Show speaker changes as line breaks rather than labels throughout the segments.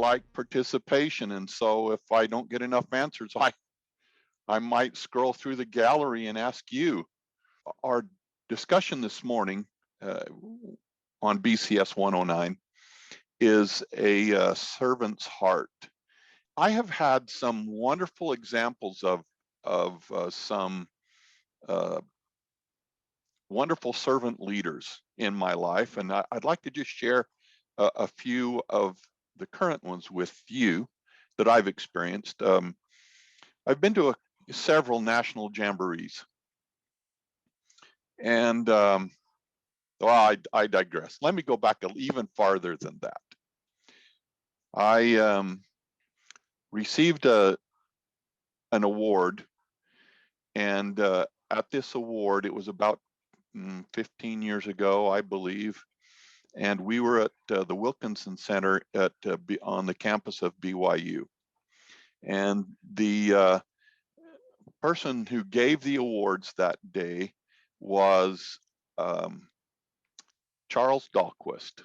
like participation, and so if I don't get enough answers, I might scroll through the gallery and ask you. Our discussion this morning on BCS 109 is a servant's heart. I have had some wonderful examples of some wonderful servant leaders in my life, and I'd like to just share a few of the current ones with you that I've experienced. I've been to several national jamborees, and well, I digress. Let me go back even farther than that. I received an award, and at this award, it was about 15 years ago, I believe, and we were at the Wilkinson Center on the campus of BYU, and the person who gave the awards that day was Charles Dahlquist.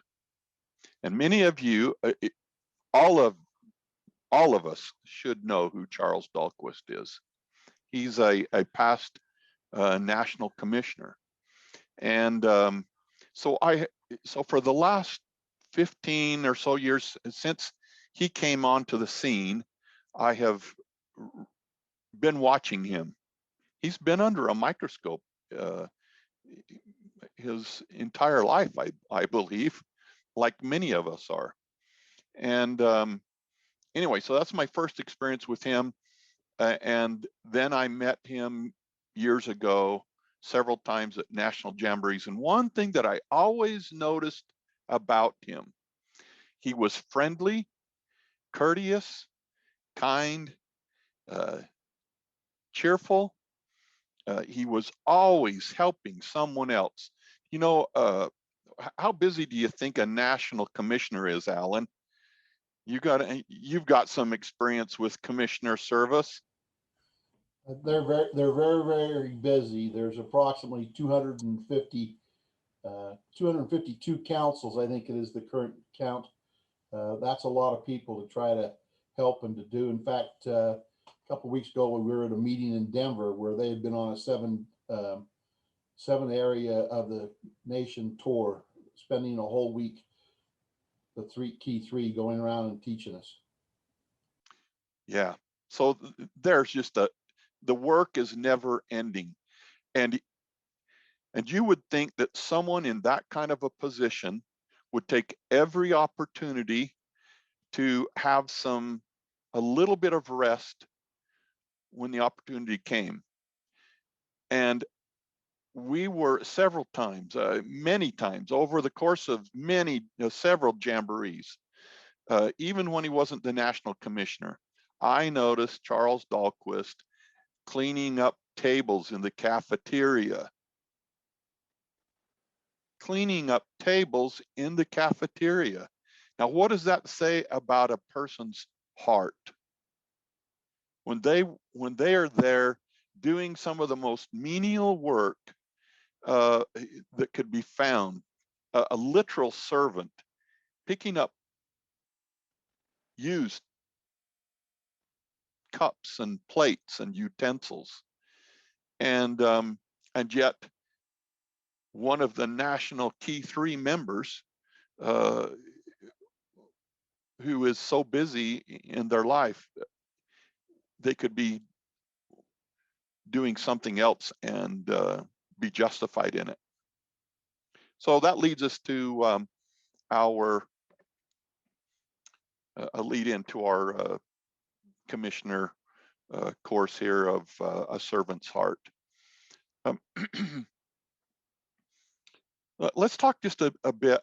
And many of you, all of us should know who Charles Dahlquist is. He's a past national commissioner. And so for the last 15 or so years since he came onto the scene, I have been watching him. He's been under a microscope his entire life, I believe, like many of us are. And anyway, so that's my first experience with him. And then I met him years ago several times at national jamborees. And one thing that I always noticed about him, he was friendly, courteous, kind, cheerful. He was always helping someone else. You know, how busy do you think a national commissioner is, Alan? You've got some experience with commissioner service.
They're very busy. There's approximately 252 councils. I think it is the current count. That's a lot of people to try to help and to do. In fact, a couple of weeks ago, we were at a meeting in Denver where they had been on a seven area of the nation tour, spending a whole week, the key three, going around and teaching us.
Yeah. So there's just the work is never ending. And you would think that someone in that kind of a position would take every opportunity to have a little bit of rest when the opportunity came. And we were several times, many times over the course of several jamborees, even when he wasn't the national commissioner, I noticed Charles Dahlquist cleaning up tables in the cafeteria. Cleaning up tables in the cafeteria. Now, what does that say about a person's heart? When they are there doing some of the most menial work that could be found, a literal servant picking up used cups and plates and utensils, and yet one of the national key three members who is so busy in their life, they could be doing something else and be justified in it. So that leads us to our lead into our commissioner course here of a servant's heart. Let's talk just a bit,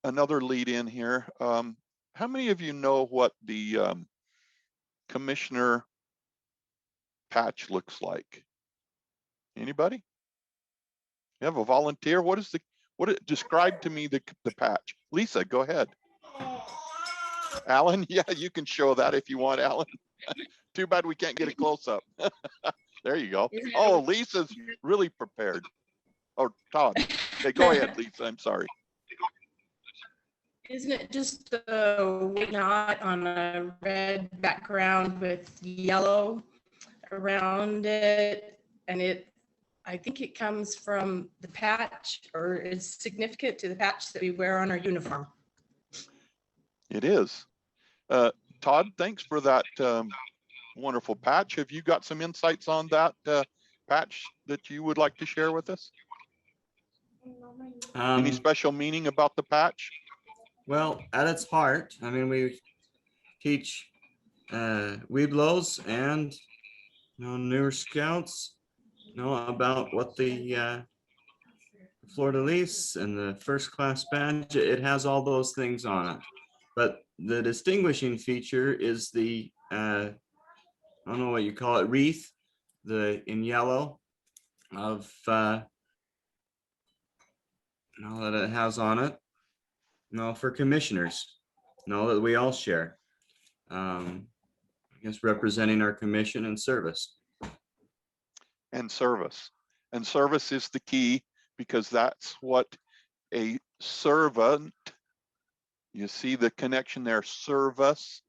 another lead in here. How many of you know what the commissioner patch looks like? Anybody? You have a volunteer? Describe to me the patch. Lisa, go ahead. Alan, yeah, you can show that if you want, Alan. Too bad we can't get a close up. There you go. Oh, Lisa's really prepared. Oh, Todd. Okay, go ahead, Lisa. I'm sorry.
Isn't it just a white knot on a red background with yellow around it? And I think it comes from the patch, or is significant to the patch that we wear on our uniform.
It is. Todd, thanks for that wonderful patch. Have you got some insights on that patch that you would like to share with us? Any special meaning about the patch?
Well, at its heart, I mean, we teach Weeblos and newer scouts about what the fleur-de-lis and the first class badge, it has all those things on it. But the distinguishing feature is the I don't know what you call it, wreath, in yellow of that it has on it. For commissioners, that we all share. I guess representing our commission and service.
And service. And service is the key, because that's what a servant, you see the connection there, service,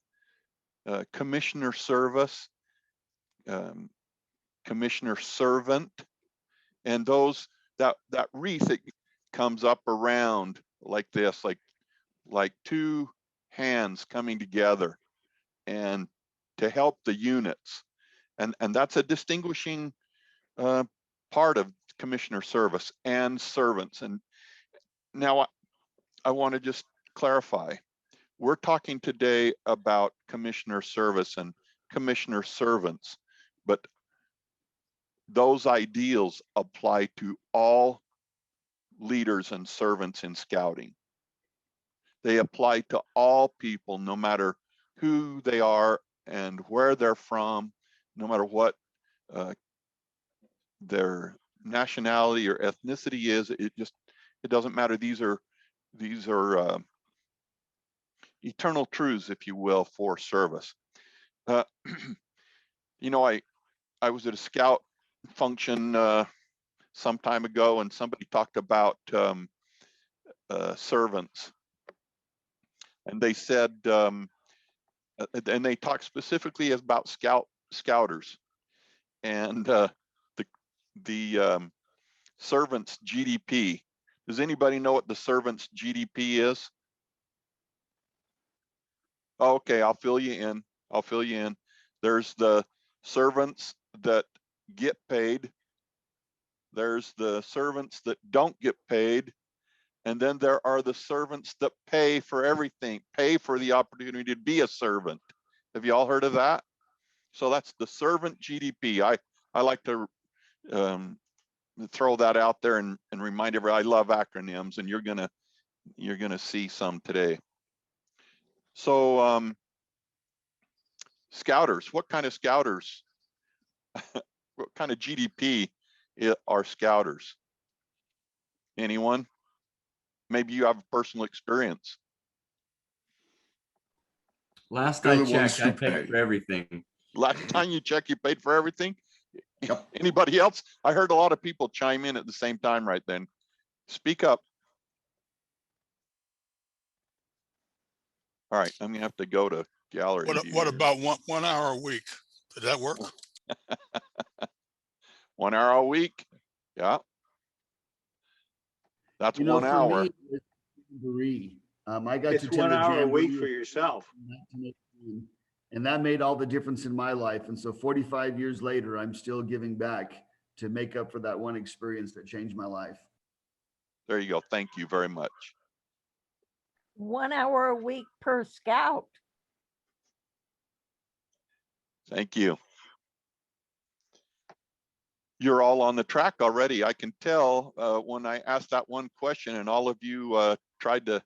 commissioner service, commissioner servant, and that wreath, it comes up around like this, like two hands coming together and to help the units, and that's a distinguishing part of commissioner service and servants. And now I want to just clarify, we're talking today about commissioner service and commissioner servants, but those ideals apply to all leaders and servants in scouting. They apply to all people, no matter who they are and where they're from, no matter what their nationality or ethnicity is. It doesn't matter. These are eternal truths, if you will, for service. I was at a scout function some time ago, and somebody talked about servants, and they said, and they talked specifically about scouters, and the servants GDP. Does anybody know what the servants GDP is? Okay, I'll fill you in. There's the servants that get paid. There's the servants that don't get paid. And then there are the servants that pay for everything, pay for the opportunity to be a servant. Have you all heard of that? So that's the servant GDP. I like to throw that out there and remind everybody I love acronyms, and you're gonna see some today. So scouters, what kind of scouters? What kind of GDP are scouters? Anyone? Maybe you have a personal experience.
Last I checked, I paid for everything.
Last time you checked, you paid for everything?
Yep.
Anybody else? I heard a lot of people chime in at the same time right then. Speak up. All right, I'm gonna have to go to gallery.
What about 1 hour a week? Did that work?
1 hour a week? Yeah. That's 1 hour.
I got
It's
to attend
1
the
hour a week
Jamboree
for yourself.
in 1918, and that made all the difference in my life. And so 45 years later, I'm still giving back to make up for that one experience that changed my life.
There you go. Thank you very much.
1 hour a week per scout.
Thank you. You're all on the track already. I can tell when I asked that one question and all of you tried to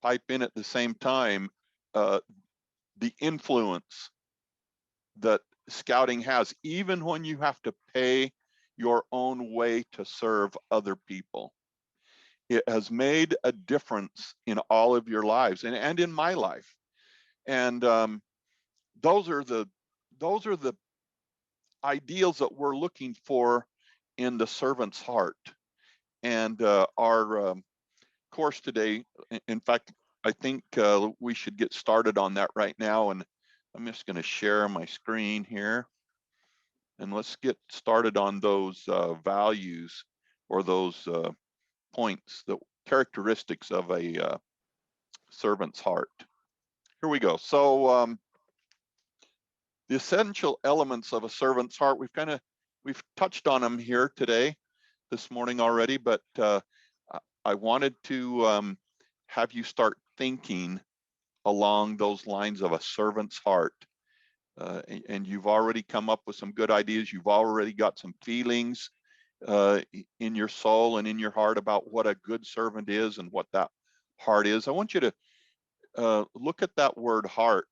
pipe in at the same time, the influence that scouting has, even when you have to pay your own way to serve other people. It has made a difference in all of your lives and in my life. And those are the ideals that we're looking for in the servant's heart. And our course today, in fact, I think we should get started on that right now. And I'm just going to share my screen here. And let's get started on those values or those points, the characteristics of a servant's heart. Here we go. So the essential elements of a servant's heart, we've touched on them here today, this morning already, but I wanted to have you start thinking along those lines of a servant's heart. And you've already come up with some good ideas. You've already got some feelings in your soul and in your heart about what a good servant is and what that heart is. I want you to look at that word heart.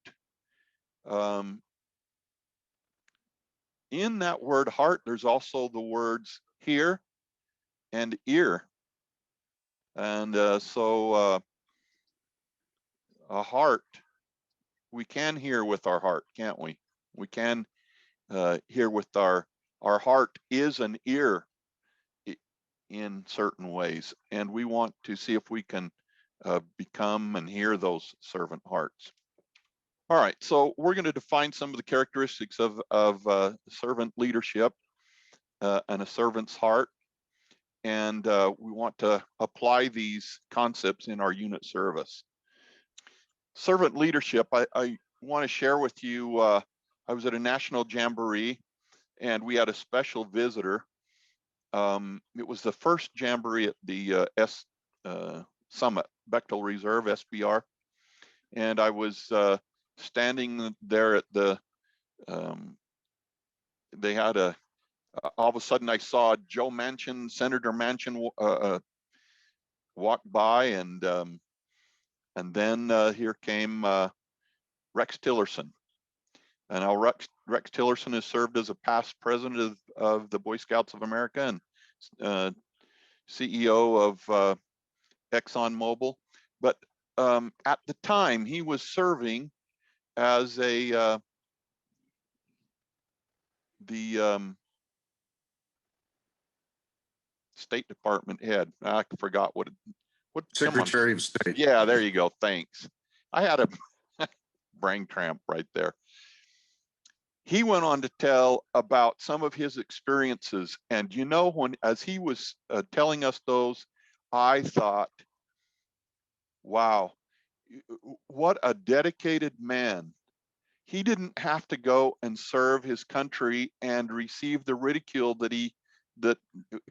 In that word heart, there's also the words hear and ear. And so a heart, we can hear with our heart, can't we? We can hear with our heart is an ear in certain ways. And we want to see if we can become and hear those servant hearts. All right, so we're going to define some of the characteristics of servant leadership and a servant's heart. And we want to apply these concepts in our unit service. Servant leadership, I want to share with you, I was at a national jamboree and we had a special visitor. It was the first jamboree at the Summit, Bechtel Reserve, SBR. And I was standing there at the, they had all of a sudden I saw Joe Manchin, Senator Manchin walk by, and then here came Rex Tillerson. And now Rex Tillerson has served as a past president of the Boy Scouts of America and CEO of ExxonMobil. But at the time, he was serving as the State Department head. I forgot what
Secretary of State.
Yeah, there you go. Thanks. I had a brain cramp right there. He went on to tell about some of his experiences. And you know, as he was telling us those, I thought, wow, what a dedicated man. He didn't have to go and serve his country and receive the ridicule that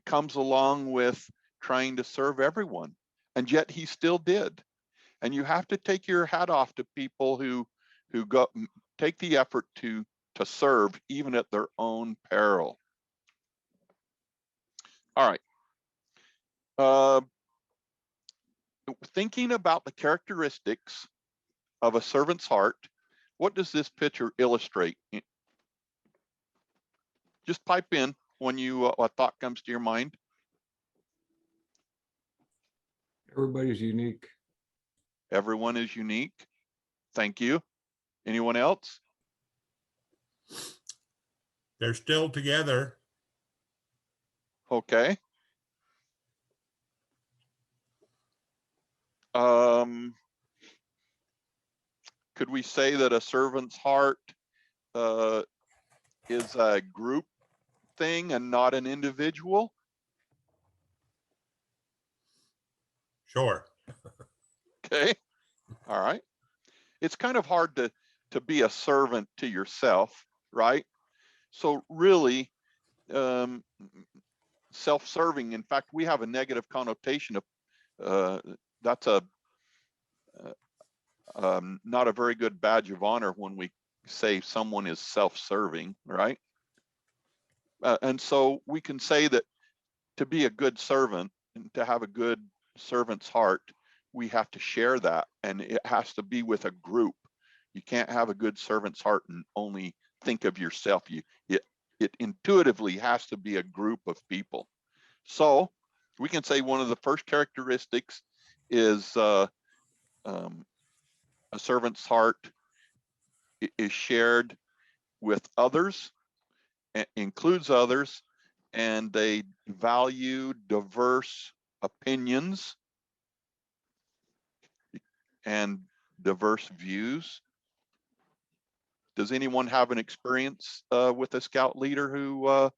comes along with trying to serve everyone. And yet he still did. And you have to take your hat off to people who take the effort to serve even at their own peril. All right. Thinking about the characteristics of a servant's heart, what does this picture illustrate? Just pipe in when a thought comes to your mind.
Everybody's unique.
Everyone is unique. Thank you. Anyone else?
They're still together.
Okay. Could we say that a servant's heart is a group thing and not an individual?
Sure.
Okay. All right. It's kind of hard to be a servant to yourself, right? So really, self-serving. In fact, we have a negative connotation of that's not a very good badge of honor when we say someone is self-serving, right? And so we can say that to be a good servant and to have a good servant's heart, we have to share that, and it has to be with a group. You can't have a good servant's heart and only think of yourself. It intuitively has to be a group of people. So we can say one of the first characteristics is a servant's heart is shared with others, includes others, and they value diverse opinions. and diverse views. Does anyone have an experience with a scout leader who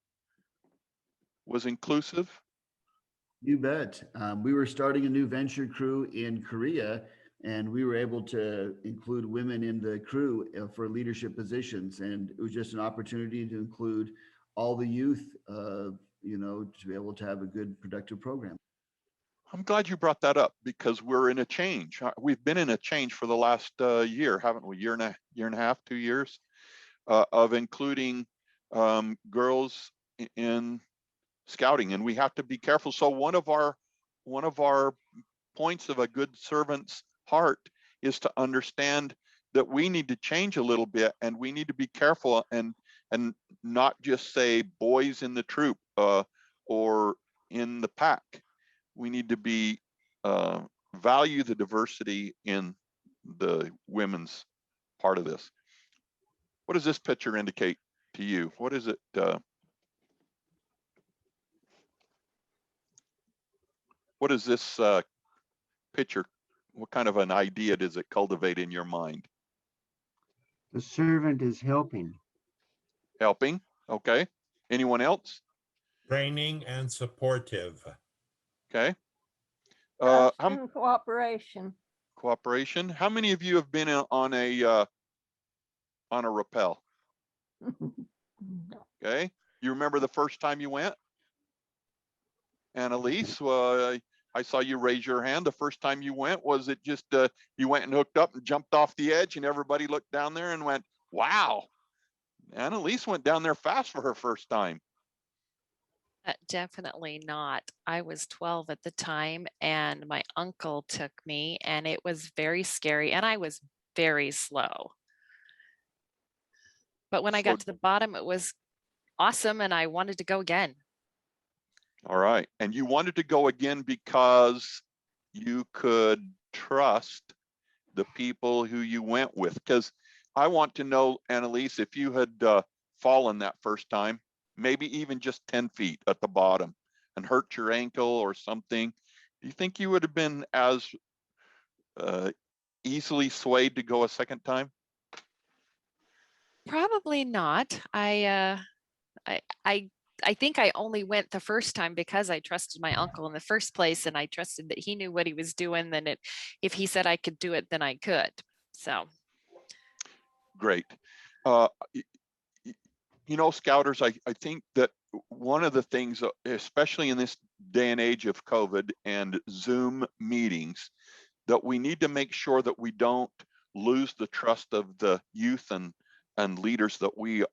was inclusive?
You bet. We were starting a new venture crew in Korea, and we were able to include women in the crew for leadership positions. And it was just an opportunity to include all the youth, to be able to have a good, productive program.
I'm glad you brought that up because we're in a change. We've been in a change for the last year, haven't we? Year and a half, 2 years, of including girls in scouting, and we have to be careful. So one of our points of a good servant's heart is to understand that we need to change a little bit, and we need to be careful and not just say boys in the troop or in the pack. We need to be value the diversity in the women's part of this. What does this picture indicate to you? What is it? What is this picture? What kind of an idea does it cultivate in your mind?
The servant is helping.
Helping. Okay. Anyone else?
Training and supportive.
Okay.
Trust and cooperation.
Cooperation. How many of you have been on a rappel? Okay. You remember the first time you went? Annalise, I saw you raise your hand. The first time you went, was it just you went and hooked up and jumped off the edge and everybody looked down there and went, wow. Annalise went down there fast for her first time.
Definitely not. I was 12 at the time and my uncle took me and it was very scary and I was very slow. But when I got to the bottom, it was awesome and I wanted to go again.
All right. And you wanted to go again because you could trust the people who you went with. Because I want to know, Annalise, if you had fallen that first time, maybe even just 10 feet at the bottom and hurt your ankle or something, do you think you would have been as easily swayed to go a second time?
Probably not. I think I only went the first time because I trusted my uncle in the first place and I trusted that he knew what he was doing. Then if he said I could do it, then I could. So.
Great. You know, Scouters, I think that one of the things, especially in this day and age of COVID and Zoom meetings, that we need to make sure that we don't lose the trust of the youth and leaders that we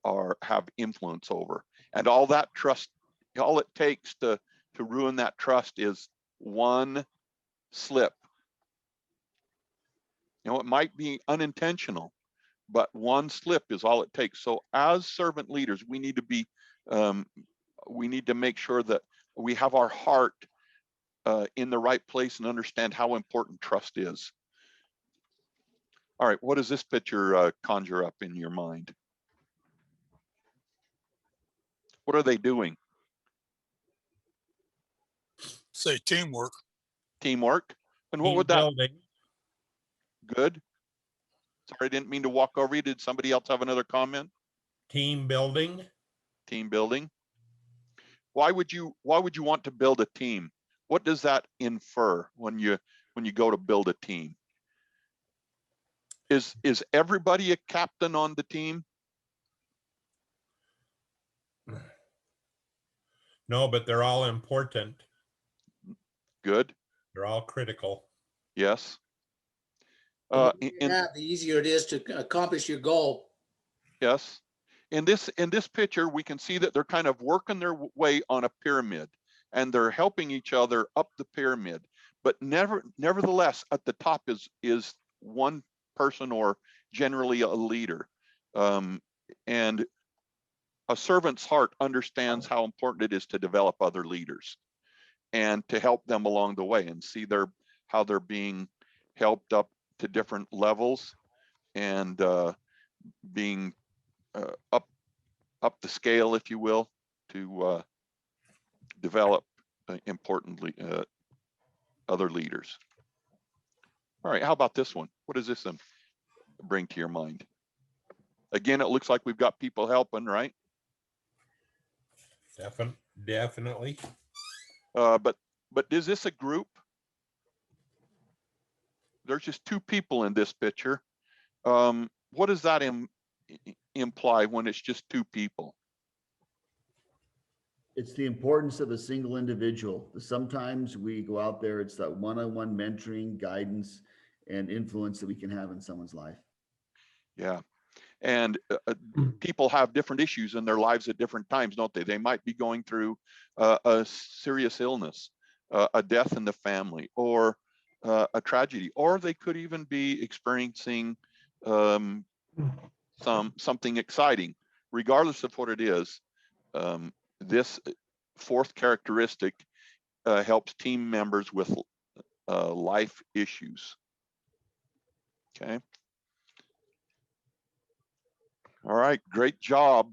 have influence over. And all that trust, all it takes to ruin that trust is one slip. You know, it might be unintentional, but one slip is all it takes. So as servant leaders, we need to make sure that we have our heart in the right place and understand how important trust is. All right, what does this picture conjure up in your mind? What are they doing?
Say teamwork.
Teamwork. And what
Team
would that?
building.
Good. Sorry, I didn't mean to walk over you. Did somebody else have another comment?
Team building.
Team building. Why would you want to build a team? What does that infer when you go to build a team? Is everybody a captain on the team?
No, but they're all important.
Good.
They're all critical.
Yes.
The easier it is to accomplish your goal.
Yes. In this picture, we can see that they're kind of working their way on a pyramid, and they're helping each other up the pyramid. But nevertheless, at the top is one person, or generally a leader. And a servant's heart understands how important it is to develop other leaders and to help them along the way and see how they're being helped up to different levels and being up the scale, if you will, to develop importantly other leaders. All right, how about this one? What does this bring to your mind? Again, it looks like we've got people helping, right?
Definitely.
But is this a group? There's just two people in this picture. What does that imply when it's just two people?
It's the importance of a single individual. Sometimes we go out there, it's that one-on-one mentoring, guidance, and influence that we can have in someone's life.
Yeah. And people have different issues in their lives at different times, don't they? They might be going through a serious illness, a death in the family, or a tragedy, or they could even be experiencing something exciting. Regardless of what it is, this fourth characteristic helps team members with life issues. Okay. All right, great job.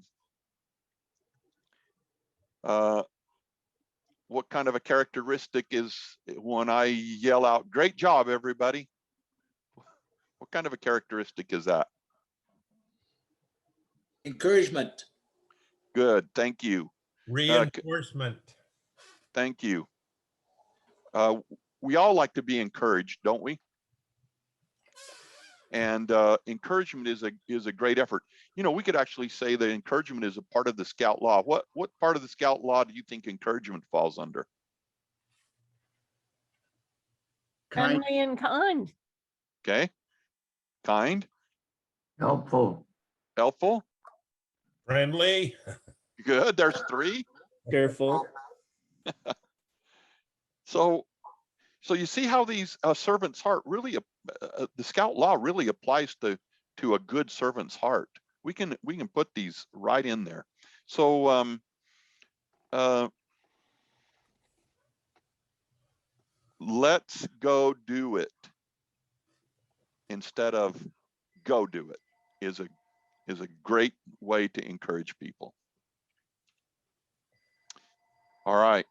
What kind of a characteristic is when I yell out, great job, everybody? What kind of a characteristic is that?
Encouragement.
Good, thank you.
Reinforcement.
Thank you. We all like to be encouraged, don't we? And encouragement is a great effort. You know, we could actually say that encouragement is a part of the Scout Law. What part of the Scout Law do you think encouragement falls under?
Friendly and kind.
Okay. Kind.
Helpful.
Helpful.
Friendly.
Good. There's three.
Careful.
So you see how these servant's heart really, the Scout Law really applies to a good servant's heart. We can put these right in there. So let's go do it instead of go do it is a great way to encourage people. All right.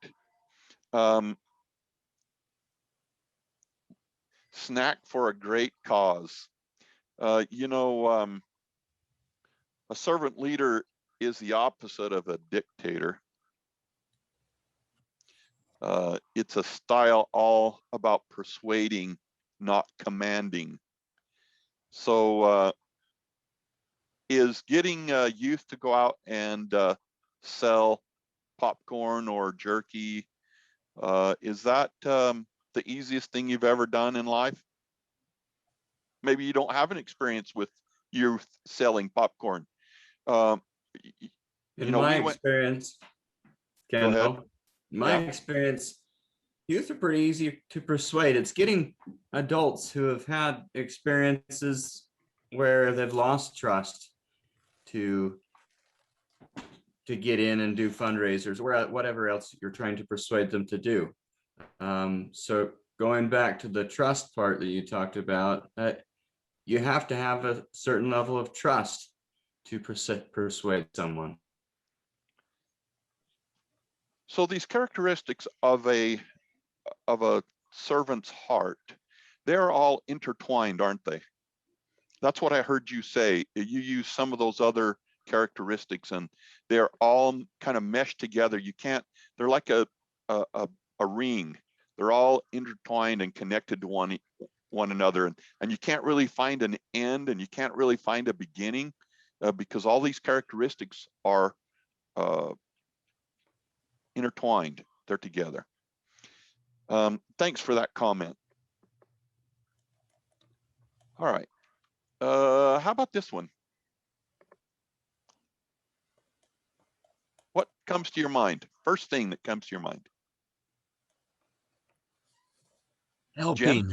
Snack for a great cause. You know, a servant leader is the opposite of a dictator. It's a style all about persuading, not commanding. So is getting youth to go out and sell popcorn or jerky, is that the easiest thing you've ever done in life? Maybe you don't have an experience with youth selling popcorn.
In my experience, Kendall, youth are pretty easy to persuade. It's getting adults who have had experiences where they've lost trust to get in and do fundraisers or whatever else you're trying to persuade them to do. So going back to the trust part that you talked about, you have to have a certain level of trust to persuade someone.
So these characteristics of a servant's heart, they're all intertwined, aren't they? That's what I heard you say. You use some of those other characteristics and they're all kind of meshed together. You can't, they're like a ring. They're all intertwined and connected to one another. And you can't really find an end and you can't really find a beginning because all these characteristics are intertwined. They're together. Thanks for that comment. All right. How about this one? What comes to your mind? First thing that comes to your mind.
Helping.
Jen?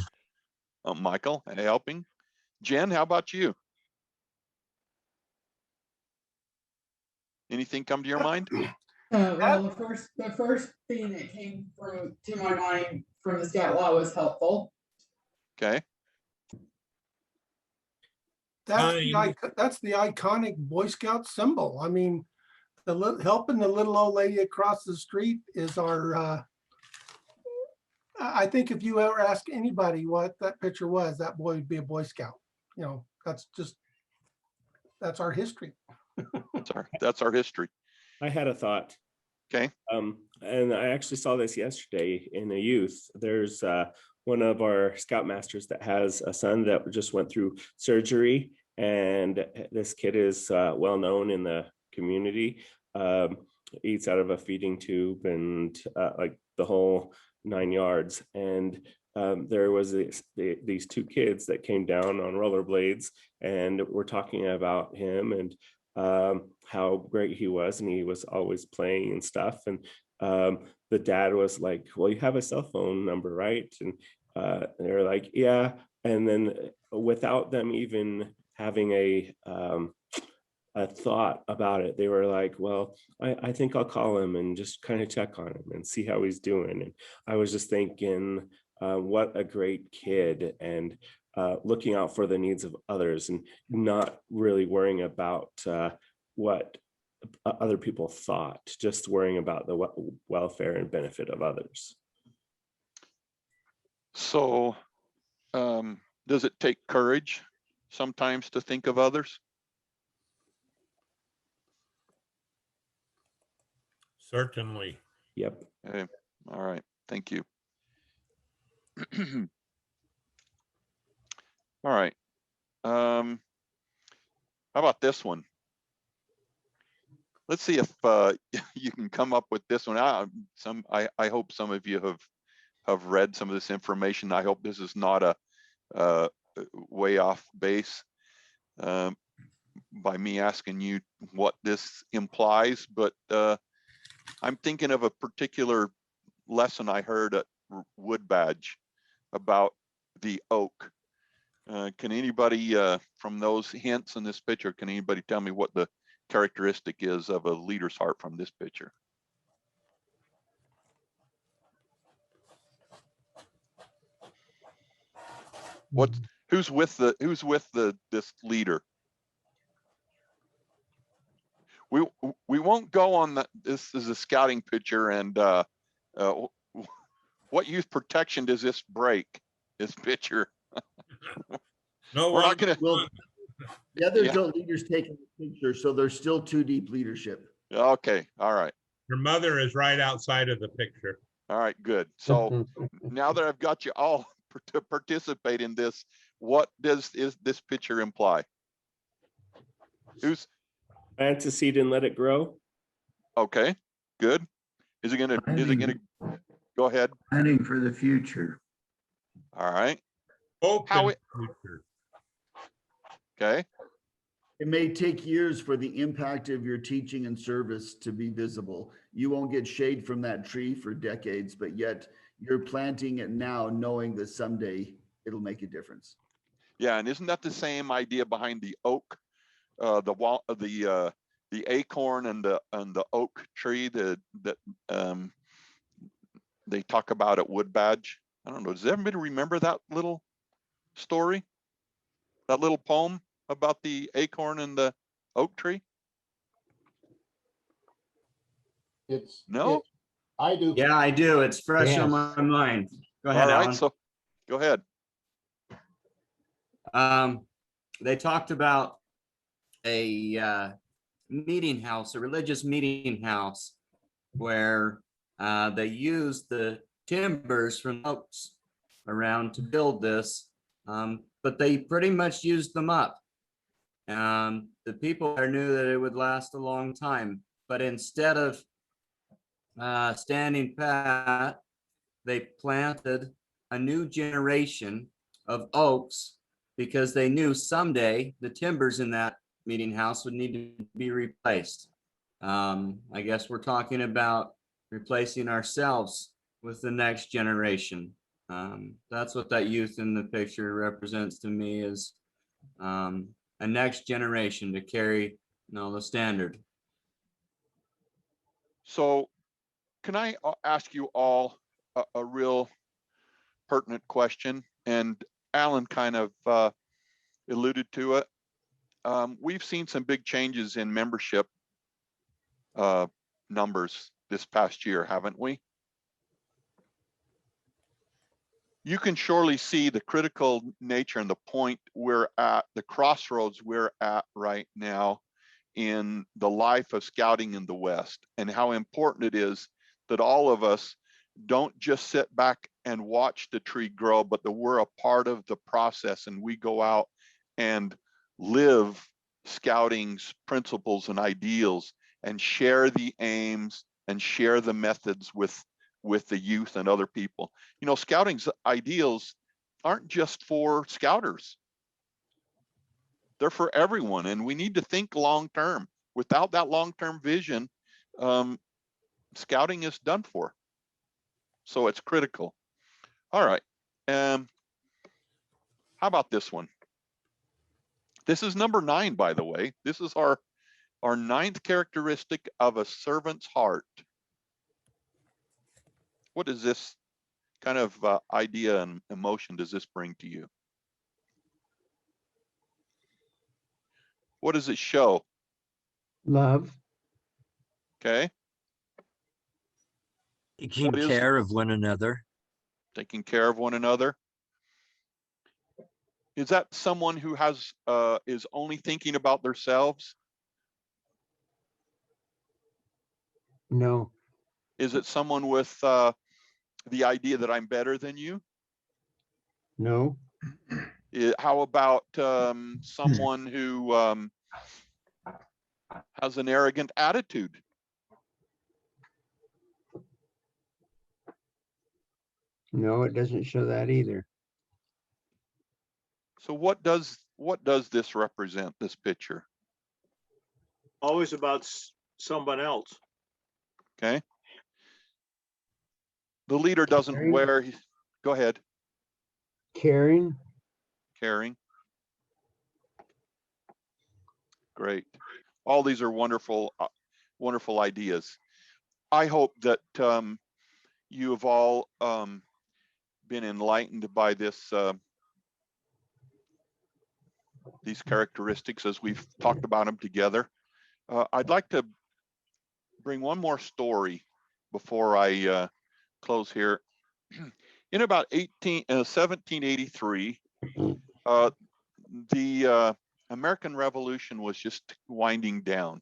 Oh, Michael, helping. Jen, how about you? Anything come to your mind?
Well, the first thing that came to my mind from the Scout Law was helpful.
Okay.
That's the iconic Boy Scout symbol. I mean, helping the little old lady across the street is our I think if you ever ask anybody what that picture was, that boy would be a Boy Scout. You know, that's our history.
That's our history.
I had a thought.
Okay.
And I actually saw this yesterday in a youth. There's one of our scoutmasters that has a son that just went through surgery, and this kid is well known in the community. Eats out of a feeding tube and like the whole 9 yards. And there was these two kids that came down on rollerblades and were talking about him and how great he was, and he was always playing and stuff. And the dad was like, well, you have a cell phone number, right? And they're like, yeah. And then without them even having a thought about it, they were like, well, I think I'll call him and just kind of check on him and see how he's doing. And I was just thinking, what a great kid, and looking out for the needs of others and not really worrying about what other people thought, just worrying about the welfare and benefit of others.
So does it take courage sometimes to think of others?
Certainly.
Yep.
Okay. All right. Thank you. All right. How about this one? Let's see if you can come up with this one. I hope some of you have read some of this information. I hope this is not a way off base by me asking you what this implies, but I'm thinking of a particular lesson I heard at Wood Badge about the oak. Can anybody from those hints in this picture, can anybody tell me what the characteristic is of a leader's heart from this picture? Who's with this leader? We won't go on that. This is a scouting picture, and what youth protection does this break? This picture.
No,
we're not gonna.
Well, the other adult leaders taking the picture, so there's still too deep leadership.
Okay, all right.
Your mother is right outside of the picture.
All right, good. So now that I've got you all to participate in this, what does this picture imply? Who's
plant a seed and let it grow?
Okay, good. Is it gonna go ahead?
Planning for the future.
All right.
Hope
How
in the future.
Okay.
It may take years for the impact of your teaching and service to be visible. You won't get shade from that tree for decades, but yet you're planting it now, knowing that someday it'll make a difference.
Yeah, and isn't that the same idea behind the oak, the acorn and the oak tree that they talk about at Wood Badge? I don't know. Does everybody remember that little story? That little poem about the acorn and the oak tree? No?
I do.
Yeah, I do. It's fresh on
Yes.
my mind. Go ahead,
All right,
Alan.
so go ahead.
They talked about a meeting house, a religious meeting house, where they used the timbers from oaks around to build this, but they pretty much used them up. The people there knew that it would last a long time, but instead of standing pat, they planted a new generation of oaks because they knew someday the timbers in that meeting house would need to be replaced. I guess we're talking about replacing ourselves with the next generation. That's what that youth in the picture represents to me, is a next generation to carry the standard.
So can I ask you all a real pertinent question? And Alan kind of alluded to it. We've seen some big changes in membership numbers this past year, haven't we? you can surely see the critical nature and the point we're at, the crossroads we're at right now in the life of scouting in the West, and how important it is that all of us don't just sit back and watch the tree grow, but that we're a part of the process and we go out and live scouting's principles and ideals and share the aims and share the methods with the youth and other people. You know, scouting's ideals aren't just for scouters. They're for everyone, and we need to think long-term. Without that long-term vision, scouting is done for. So it's critical. All right. How about this one? This is number 9, by the way. This is our 9th characteristic of a servant's heart. What is this kind of idea and emotion does this bring to you? What does it show?
Love.
Okay.
Taking care of one another.
Taking care of one another. Is that someone who has is only thinking about themselves?
No.
Is it someone with the idea that I'm better than you?
No.
How about someone who has an arrogant attitude?
No, it doesn't show that either.
So what does this represent, this picture?
Always about someone else.
Okay. The leader doesn't wear, go ahead.
Caring.
Caring. Great. All these are wonderful, wonderful ideas. I hope that you have all been enlightened by this, these characteristics as we've talked about them together. I'd like to bring one more story before I close here. In about 1783, the American Revolution was just winding down.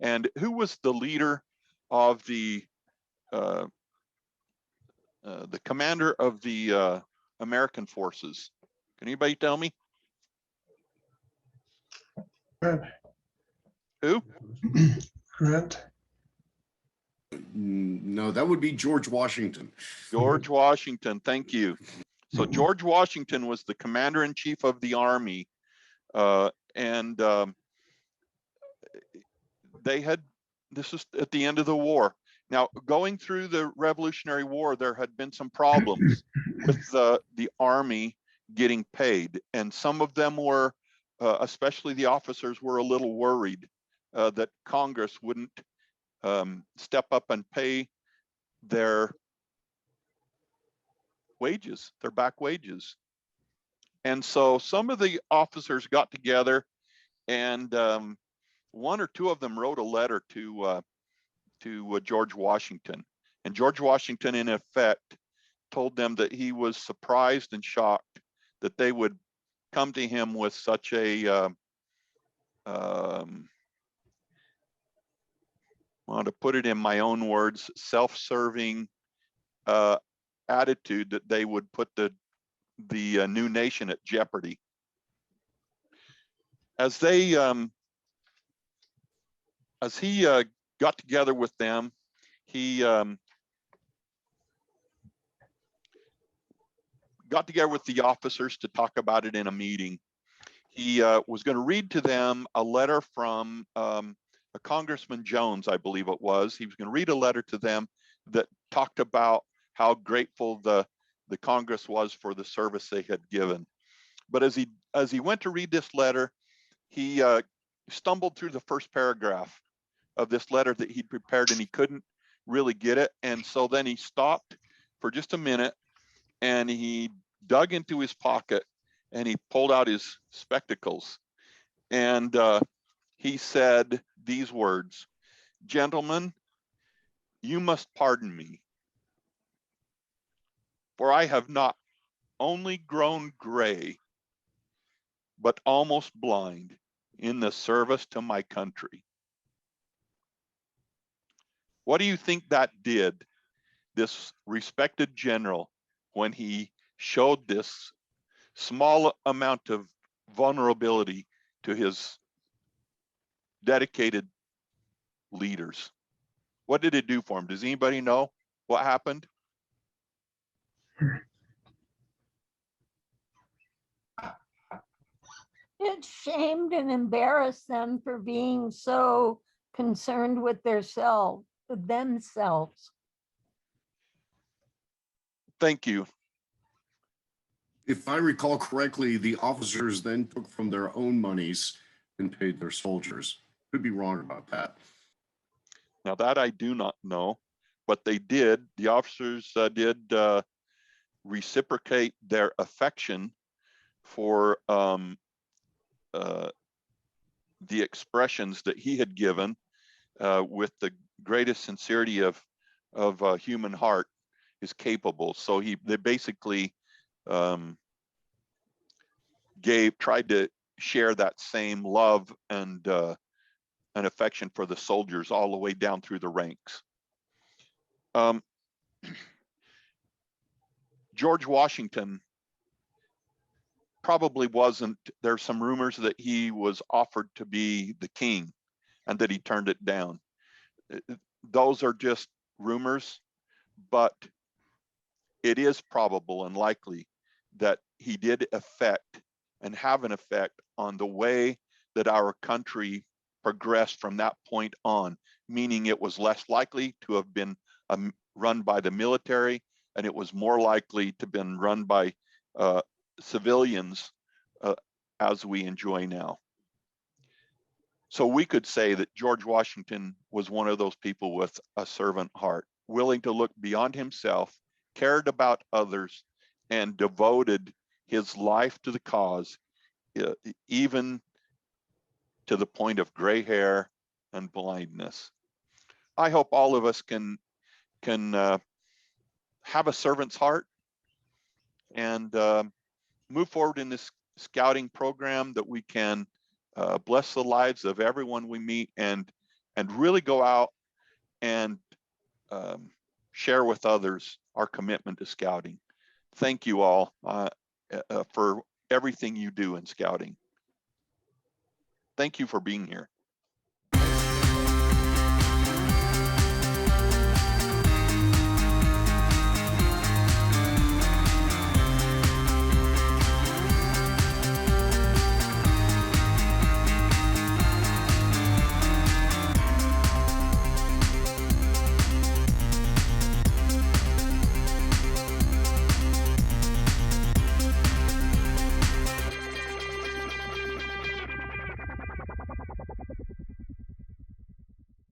And who was the leader of the commander of the American forces? Can anybody tell me? Who?
Grant.
No, that would be George Washington.
George Washington, thank you. So George Washington was the commander-in-chief of the army, and they had, this was at the end of the war. Now, going through the Revolutionary War, there had been some problems with the army getting paid, and some of them were, especially the officers, were a little worried that Congress wouldn't step up and pay their wages, their back wages. And so some of the officers got together, and one or two of them wrote a letter to George Washington. And George Washington, in effect, told them that he was surprised and shocked that they would come to him with such a well, to put it in my own words, self-serving attitude that they would put the new nation at jeopardy. As he got together with them, he got together with the officers to talk about it in a meeting. He was going to read to them a letter from a Congressman Jones, I believe it was. He was going to read a letter to them that talked about how grateful the Congress was for the service they had given. But as he went to read this letter, he stumbled through the first paragraph of this letter that he'd prepared, and he couldn't really get it. And so then he stopped for just a minute, and he dug into his pocket, and he pulled out his spectacles, and he said these words: "Gentlemen, you must pardon me, for I have not only grown gray, but almost blind in the service to my country. What do you think that did, this respected general, when he showed this small amount of vulnerability to his dedicated leaders? What did it do for him? Does anybody know what happened?
It shamed and embarrassed them for being so concerned with themselves.
Thank you.
If I recall correctly, the officers then took from their own monies and paid their soldiers. Could be wrong about that.
Now that I do not know, but they did, the officers did reciprocate their affection for the expressions that he had given with the greatest sincerity of human heart is capable. So they basically tried to share that same love and affection for the soldiers all the way down through the ranks. George Washington probably wasn't, there's some rumors that he was offered to be the king and that he turned it down. Those are just rumors, but it is probable and likely that he did affect and have an effect on the way that our country progressed from that point on, meaning it was less likely to have been run by the military, and it was more likely to have been run by civilians as we enjoy now. So we could say that George Washington was one of those people with a servant heart, willing to look beyond himself, cared about others, and devoted his life to the cause, even to the point of gray hair and blindness. I hope all of us can have a servant's heart and move forward in this scouting program, that we can bless the lives of everyone we meet and really go out and share with others our commitment to scouting. Thank you all for everything you do in scouting. Thank you for being here.